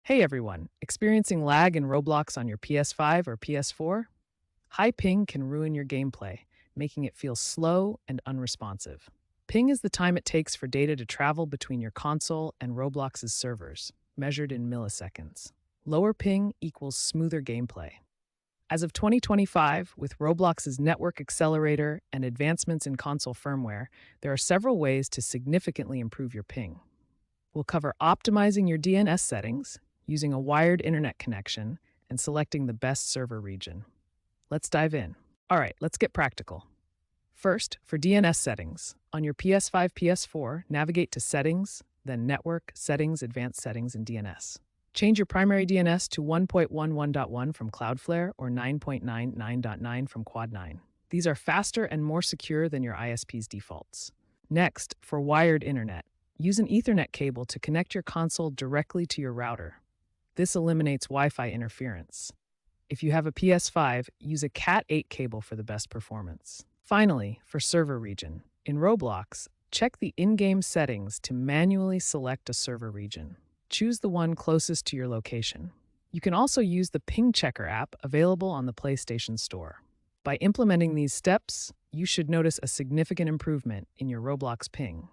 Hey everyone, experiencing lag in Roblox on your PS5 or PS4? High ping can ruin your gameplay, making it feel slow and unresponsive. Ping is the time it takes for data to travel between your console and Roblox's servers, measured in milliseconds. Lower ping equals smoother gameplay. As of 2025, with Roblox's network accelerator and advancements in console firmware, there are several ways to significantly improve your ping. We'll cover optimizing your DNS settings, using a wired internet connection, and selecting the best server region. Let's dive in. All right, let's get practical. First, for DNS settings, on your PS5 PS4, navigate to Settings, then Network, Settings, Advanced Settings, and DNS. Change your primary DNS to 1.11.1 from Cloudflare or 9.99.9 from Quad9. These are faster and more secure than your ISP's defaults. Next, for wired internet, use an Ethernet cable to connect your console directly to your router. This eliminates Wi-Fi interference. If you have a PS5, use a Cat8 cable for the best performance. Finally, for server region, in Roblox, check the in-game settings to manually select a server region. Choose the one closest to your location. You can also use the Ping Checker app available on the PlayStation Store. By implementing these steps, you should notice a significant improvement in your Roblox ping.